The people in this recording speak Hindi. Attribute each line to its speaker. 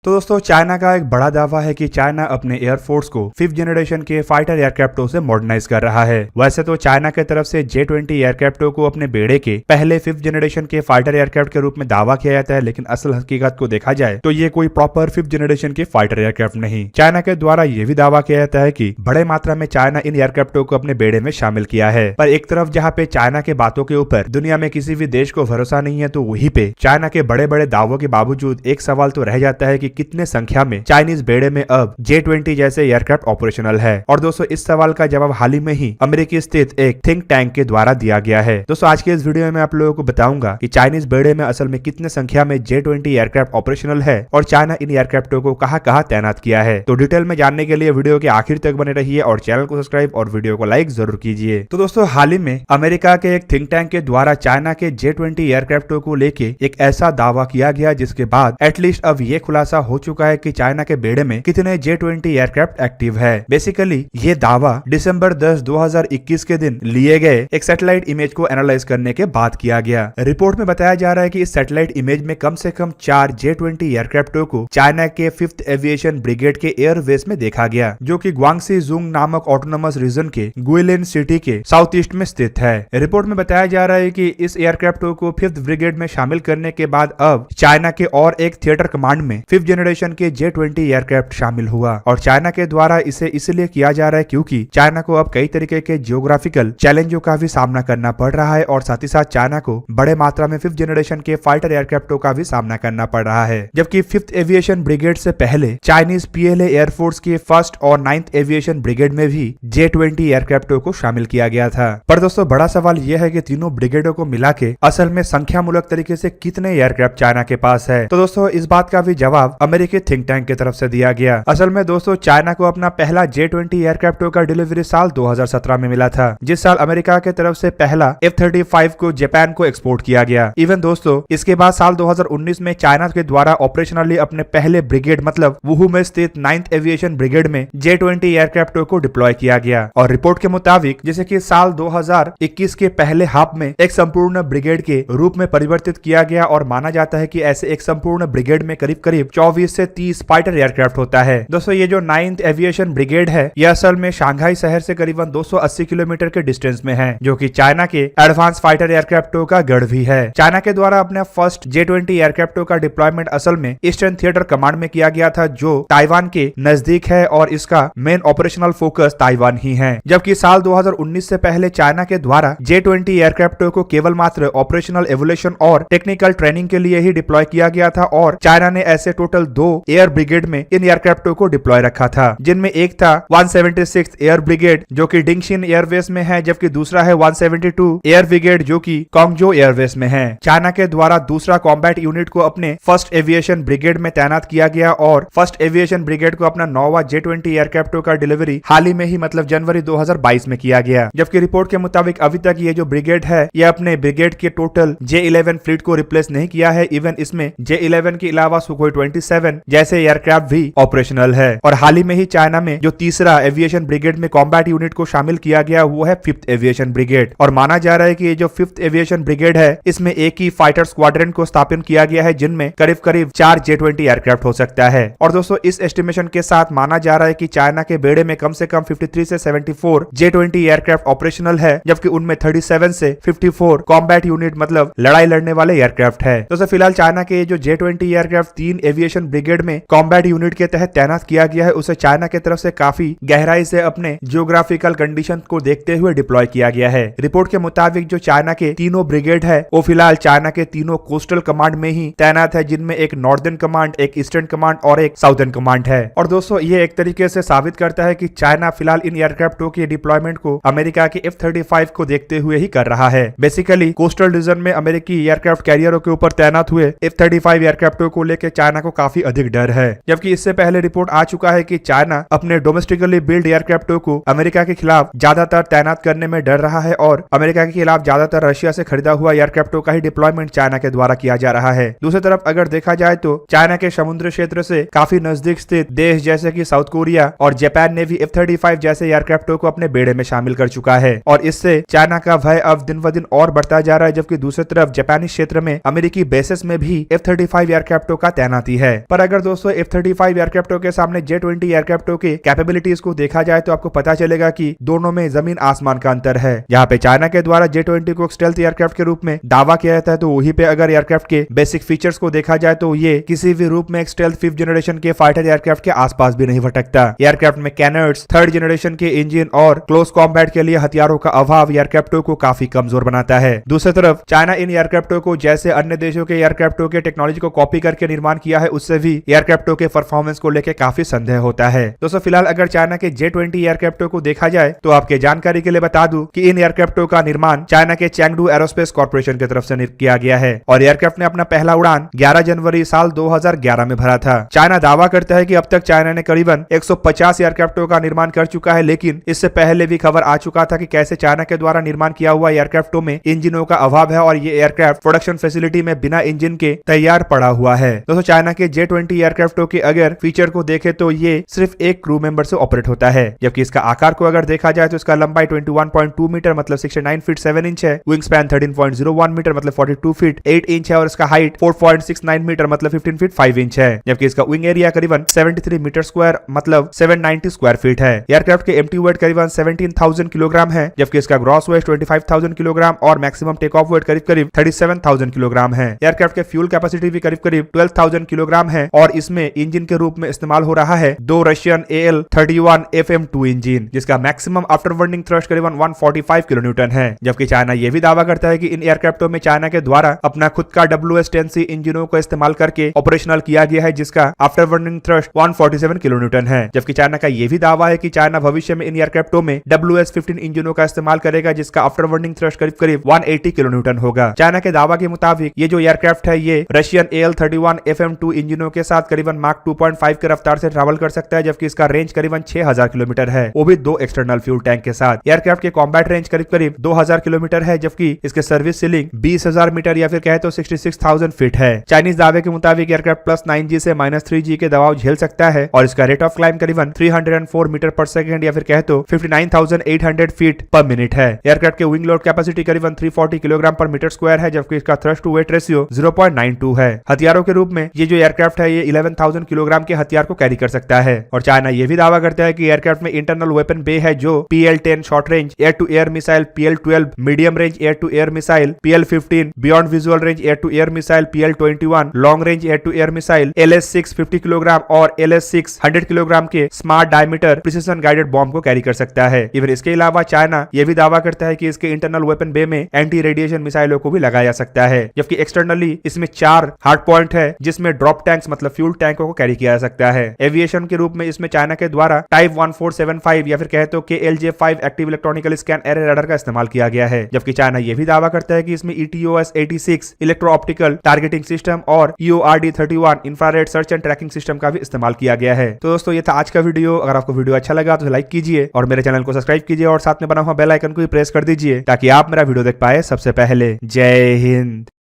Speaker 1: तो दोस्तों चाइना का एक बड़ा दावा है कि चाइना अपने एयरफोर्स को 5th जनरेशन के फाइटर एयरक्राफ्टों से मॉडर्नाइज कर रहा है। वैसे तो चाइना की तरफ से J-20 एयरक्राफ्टों को अपने बेड़े के पहले 5th जनरेशन के फाइटर एयरक्राफ्ट के रूप में दावा किया जाता है, लेकिन असल हकीकत को देखा जाए तो ये कोई प्रॉपर 5th जनरेशन के फाइटर एयरक्राफ्ट नहीं। चाइना के द्वारा ये भी दावा किया जाता है कि बड़े मात्रा में चाइना इन एयरक्राफ्टों को अपने बेड़े में शामिल किया है। पर एक तरफ जहाँ पे चाइना के बातों के ऊपर दुनिया में किसी भी देश को भरोसा नहीं है, तो वहीं पे चाइना के बड़े बड़े दावों के बावजूद एक सवाल तो रह जाता है कि कितने संख्या में चाइनीज बेड़े में अब J-20 जैसे एयरक्राफ्ट ऑपरेशनल है। और दोस्तों इस सवाल का जवाब हाल ही में ही अमेरिकी स्थित एक थिंक टैंक के द्वारा दिया गया है। दोस्तों आज के इस वीडियो में मैं आप लोगों को बताऊंगा कि चाइनीज बेड़े में असल में कितने संख्या में J-20 एयरक्राफ्ट ऑपरेशनल है और चाइना इन एयरक्राफ्टों को कहां तैनात किया है। तो डिटेल में जानने के लिए वीडियो के आखिर तक बने रहिए और चैनल को सब्सक्राइब और वीडियो को लाइक जरूर कीजिए। तो दोस्तों हाल ही में अमेरिका के एक थिंक टैंक के द्वारा चाइना के J-20 एयरक्राफ्टों को लेके एक ऐसा दावा किया गया जिसके बाद एटलीस्ट अब ये खुलासा हो चुका है कि चाइना के बेड़े में कितने J-20 एयरक्राफ्ट एक्टिव है। बेसिकली ये दावा दिसंबर 10, 2021 के दिन लिए गए एक सैटेलाइट इमेज को एनालाइज करने के बाद किया गया। रिपोर्ट में बताया जा रहा है कि इस सैटेलाइट इमेज में कम से कम 4 J-20 एयरक्राफ्टों को चाइना के 5th एविएशन ब्रिगेड के एयरवेस में देखा गया, जो कि ग्वांगसी जुंग नामक ऑटोनोमस रीजन के गुइलिन सिटी के साउथ ईस्ट में स्थित है। रिपोर्ट में बताया जा रहा है कि इस एयरक्राफ्टों को 5th ब्रिगेड में शामिल करने के बाद अब चाइना के और एक थिएटर कमांड में 5th जनरेशन के J-20 एयरक्राफ्ट शामिल हुआ। और चाइना के द्वारा इसे इसलिए किया जा रहा है क्योंकि चाइना को अब कई तरीके के जियोग्राफिकल चैलेंजों का भी सामना करना पड़ रहा है और साथ ही साथ चाइना को बड़े मात्रा में 5th जनरेशन के फाइटर एयरक्राफ्टों का भी सामना करना पड़ रहा है। जबकि 5th एविएशन ब्रिगेड से पहले चाइनीज PLA एयरफोर्स के 1st और 9th एविएशन ब्रिगेड में भी J-20 एयरक्राफ्टों को शामिल किया गया था। पर दोस्तों बड़ा सवाल यह है कि तीनों ब्रिगेडों को मिला के असल में संख्या मूलक तरीके से कितने एयरक्राफ्ट चाइना के पास है। तो दोस्तों इस बात का भी जवाब अमेरिकी थिंक टैंक की तरफ से दिया गया। असल में दोस्तों चाइना को अपना पहला J-20 एयरक्राफ्टों का डिलीवरी साल 2017 में मिला था, जिस साल अमेरिका के तरफ से पहला F-35 को जापान को एक्सपोर्ट किया गया। इवन दोस्तों इसके बाद साल 2019 में चाइना के द्वारा ऑपरेशनली अपने पहले ब्रिगेड मतलब वुहू में स्थित 9th एविएशन ब्रिगेड में J-20 एयरक्राफ्टों को डिप्लॉय किया गया। और रिपोर्ट के मुताबिक जैसे कि साल 2021 के पहले हाफ में एक संपूर्ण ब्रिगेड के रूप में परिवर्तित किया गया और माना जाता है कि ऐसे एक संपूर्ण ब्रिगेड में करीब करीब 24 से 30 फाइटर एयरक्राफ्ट होता है। दोस्तों ये जो 9th एविएशन ब्रिगेड है यह असल में शंघाई शहर से करीबन 280 किलोमीटर के डिस्टेंस में है, जो कि चाइना के एडवांस फाइटर एयरक्राफ्टों का गढ़ भी है। चाइना के द्वारा अपने फर्स्ट J-20 एयरक्राफ्टों का डिप्लॉयमेंट असल में ईस्टर्न थिएटर कमांड में किया गया था, जो ताइवान के नजदीक है और इसका मेन ऑपरेशनल फोकस ताइवान ही है। जबकि साल 2019 से पहले चाइना के द्वारा J-20 एयरक्राफ्टों को केवल मात्र ऑपरेशनल एवोल्यूशन और टेक्निकल ट्रेनिंग के लिए ही डिप्लॉय किया गया था और चाइना ने ऐसे टोटल 2 एयर ब्रिगेड में इन एयरक्राफ्टों को डिप्लॉय रखा था, जिनमें एक था 176th एयर ब्रिगेड जो कि डिंगशिन एयरवेस में है, जबकि दूसरा है 172 एयर ब्रिगेड जो कि कोंगजो एयरवेस में है। चाइना के द्वारा दूसरा कॉम्बैट यूनिट को अपने 1st एविएशन ब्रिगेड में तैनात किया गया और 1st एविएशन ब्रिगेड को अपना 9वां J-20 एयरक्राफ्टों का डिलीवरी हाल ही में ही मतलब जनवरी 2022 में किया गया। जबकि रिपोर्ट के मुताबिक अभी तक ये जो ब्रिगेड है ये अपने ब्रिगेड के टोटल J-11 फ्लीट को रिप्लेस नहीं किया है। इवन इसमें J-11 के अलावा सुखोई 27 जैसे एयरक्राफ्ट भी ऑपरेशनल है। और हाल ही में ही चाइना में जो तीसरा एविएशन ब्रिगेड में कॉम्बैट यूनिट को शामिल किया गया वो है 5th एविएशन ब्रिगेड। और माना जा रहा है कि ये जो 5th एविएशन ब्रिगेड है इसमें एक ही फाइटर स्क्वाड्रन को स्थापित किया गया है, जिनमें करीब करीब 4 J-20 एयरक्राफ्ट हो सकता है। और दोस्तों इस एस्टिमेशन के साथ माना जा रहा है कि चाइना के बेड़े में कम से कम 53 से 74 J-20 एयरक्राफ्ट ऑपरेशनल है, जबकि उनमें 37 से 54 कॉम्बैट यूनिट मतलब लड़ाई लड़ने वाले एयरक्राफ्ट है। दोस्तों फिलहाल चाइना के जो J-20 एयरक्राफ्ट 3 एविएशन ब्रिगेड में कॉम्बैट यूनिट के तहत तैनात किया गया है, उसे चाइना की तरफ से काफी गहराई से अपने जियोग्राफिकल कंडीशन को देखते हुए डिप्लॉय किया गया है। रिपोर्ट के मुताबिक जो चाइना के तीनों ब्रिगेड है वो फिलहाल चाइना के तीनों कोस्टल कमांड में ही तैनात है, जिनमें एक नॉर्दर्न कमांड, एक ईस्टर्न कमांड और एक साउदर्न कमांड है। और दोस्तों ये एक तरीके से साबित करता है कि चाइना फिलहाल इन एयरक्राफ्टों के डिप्लॉयमेंट को अमेरिका के F-35 को देखते हुए ही कर रहा है। बेसिकली कोस्टल रीजन में अमेरिकी एयरक्राफ्ट कैरियरों के ऊपर तैनात हुए F-35 एयरक्राफ्टों को लेकर चाइना को काफी अधिक डर है। जबकि इससे पहले रिपोर्ट आ चुका है कि चाइना अपने डोमेस्टिकली बिल्ड एयरक्राफ्टों को अमेरिका के खिलाफ ज्यादातर तैनात करने में डर रहा है और अमेरिका के खिलाफ ज्यादातर रशिया से खरीदा हुआ एयरक्राफ्टों का ही डिप्लॉयमेंट चाइना के द्वारा किया जा रहा है। दूसरी तरफ अगर देखा जाए तो चाइना के समुद्र क्षेत्र से काफी नजदीक स्थित देश जैसे कि साउथ कोरिया और जापान ने भी F-35 जैसे एयरक्राफ्टों को अपने बेड़े में शामिल कर चुका है और इससे चाइना का भय अब दिन ब दिन और बढ़ता जा रहा है। जबकि दूसरी तरफ जापानी क्षेत्र में अमेरिकी बेसेस में भी F-35 एयरक्राफ्टों का तैनाती है। पर अगर दोस्तों F-35 एयरक्राफ्टों के सामने J-20 एयरक्राफ्टों के कैपेबिलिटीज को देखा जाए तो आपको पता चलेगा कि दोनों में जमीन आसमान का अंतर है। यहाँ पे चाइना के द्वारा J-20 को स्टेल्थ एयरक्राफ्ट के रूप में दावा किया जाता है, तो वहीं पे अगर एयरक्राफ्ट के बेसिक फीचर्स को देखा जाए तो ये किसी भी रूप में एक स्टेल्थ 5th जनरेशन के फाइटर एयरक्राफ्ट के आसपास भी नहीं भटकता। एयरक्राफ्ट में कैनर्ड्स, 3rd जनरेशन के इंजन और क्लोज कॉम्बैट के लिए हथियारों का अभाव एयरक्राफ्टों को काफी कमजोर बनाता है। दूसरी तरफ चाइना इन एयरक्राफ्टों को जैसे अन्य देशों के एयरक्राफ्टों के टेक्नोलॉजी को कॉपी करके निर्माण किया है, उससे भी एयरक्राफ्टों के परफॉर्मेंस को लेकर काफी संदेह होता है। दोस्तों फिलहाल अगर चाइना के J-20 एयरक्राफ्टों को देखा जाए तो आपके जानकारी के लिए बता दूं कि इन एयरक्राफ्टों का निर्माण चाइना के चैंगडू एरोस्पेस कॉर्पोरेशन की तरफ से किया गया है और एयरक्राफ्ट ने अपना पहला उड़ान 11 जनवरी साल 2011 में भरा था। चाइना दावा करता है कि अब तक चाइना ने करीबन 150 एयरक्राफ्टों का निर्माण कर चुका है, लेकिन इससे पहले भी खबर आ चुका था कि कैसे चाइना के द्वारा निर्माण किया हुआ एयरक्राफ्टों में इंजनों का अभाव है और ये एयरक्राफ्ट प्रोडक्शन फैसिलिटी में बिना इंजन के तैयार पड़ा हुआ है। दोस्तों चाइना के J-20 एयरक्राफ्टों के अगर फीचर को देखें तो ये सिर्फ एक क्रू मेंबर से ऑपरेट होता है, जबकि इसका आकार को अगर देखा जाए तो इसका लंबाई 21.2 मीटर मतलब 69 फीट 7 इंच है, विंग स्पैन 13.01 मीटर मतलब 42 फीट 8 इंच है और इसका हाइट 4.69 मीटर मतलब 15 फीट 5 इंच है, जबकि इसका विंग एरिया करीबन 73 मीटर स्क्वायर मतलब 790 स्क्वायर फीट है। एयरक्राफ्ट के एम्प्टी वेट करीबन 17,000 किलोग्राम है, जबकि इसका ग्रॉस वेट 25,000 किलोग्राम और मैक्सिमम टेक ऑफ वेट करीब 37,000 किलोग्राम है। एयरक्राफ्ट के फ्यूल कैपेसिटी भी करीब 12,000 किलोग्राम है और इसमें इंजन के रूप में इस्तेमाल हो रहा है 2 रशियन AL-31 FM2 इंजन, जिसका मैक्सिमम आफ्टर बर्निंग थ्रस्ट करीबन 145 किलोन्यूटन है। जबकि चाइना यह भी दावा करता है कि इन एयरक्राफ्टों में चाइना के द्वारा अपना खुद का WS-10C इंजनों को इस्तेमाल करके ऑपरेशनल किया गया है, जिसका आफ्टर बर्निंग थ्रस्ट 147 किलोन्यूटन है। जबकि चाइना का यह भी दावा है कि चाइना भविष्य में इन एयरक्राफ्टों में WS-15 इंजनों का इस्तेमाल करेगा, जिसका आफ्टर बर्निंग थ्रस्ट करीब 180 किलोन्यूटन होगा। चाइना के दावा के मुताबिक ये जो एयरक्राफ्ट है ये रशियन AL-31 FM2 इंजनों के साथ करीबन माक 2.5 के रफ्तार से ट्रैवल कर सकता है, जबकि इसका रेंज करीबन 6000 किलोमीटर है, वो भी 2 एक्सटर्नल फ्यूल टैंक के साथ। एयरक्राफ्ट के कॉम्बैट रेंज करीब 2000 किलोमीटर है, जबकि इसके सर्विस सीलिंग 20,000 मीटर या फिर कहे तो 66,000 फीट है। चाइनीज दावे के मुताबिक एयरक्राफ्ट +9G से -3G के दबाव झेल सकता है और इसका रेट ऑफ क्लाइम करीबन 304 मीटर पर सेकंड या फिर कहे तो 59,800 फीट पर मिनट है। एयरक्राफ्ट के विंग लोड कैपेसिटी करीबन 340 किलोग्राम पर मीटर स्क्वायर है, जबकि इसका थ्रस्ट टू वेट रेशियो 0.92 है। हथियारों के रूप में ये जो एयरक्राफ्ट है ये 11,000 किलोग्राम के हथियार को कैरी कर सकता है और चाइना ये भी दावा करता है कि एयरक्राफ्ट में इंटरनल वेपन बे है जो PL-10 short range air to air missile, PL-12 medium range air to air missile, PL-15 beyond visual range air to air missile, PL-21 long range air to air missile, LS-6 50 kilogram और LS-6 100 किलोग्राम के smart diameter precision guided bomb को कैरी कर सकता है। इवन इसके अलावा चाइना यह भी दावा करता है कि इसके इंटरनल वेपन बे में एंटी रेडिएशन मिसाइलों को भी लगाया जा सकता है, जबकि एक्सटर्नली इसमें 4 हार्ड पॉइंट है जिसमें ड्रॉप टैंक्स मतलब फ्यूल टैंकों को कैरी किया जा सकता है। एविएशन के रूप में इसमें चाइना के द्वारा टाइप 1475 या फिर कहे तो KLJ-5 active electronical scan array radar का इस्तेमाल किया गया है, जबकि चाइना यह भी दावा करता है कि इसमें ETOS-86 electro optical targeting system और EORD-31 infrared search and tracking system का भी इस्तेमाल किया गया है। तो दोस्तों ये था आज का वीडियो। अगर आपको वीडियो अच्छा लगा तो लाइक कीजिए और मेरे चैनल को सब्सक्राइब कीजिए और साथ में बना हुआ बेल आइकन को भी प्रेस कर दीजिए ताकि आप मेरा वीडियो देख पाए सबसे पहले। जय हिंद।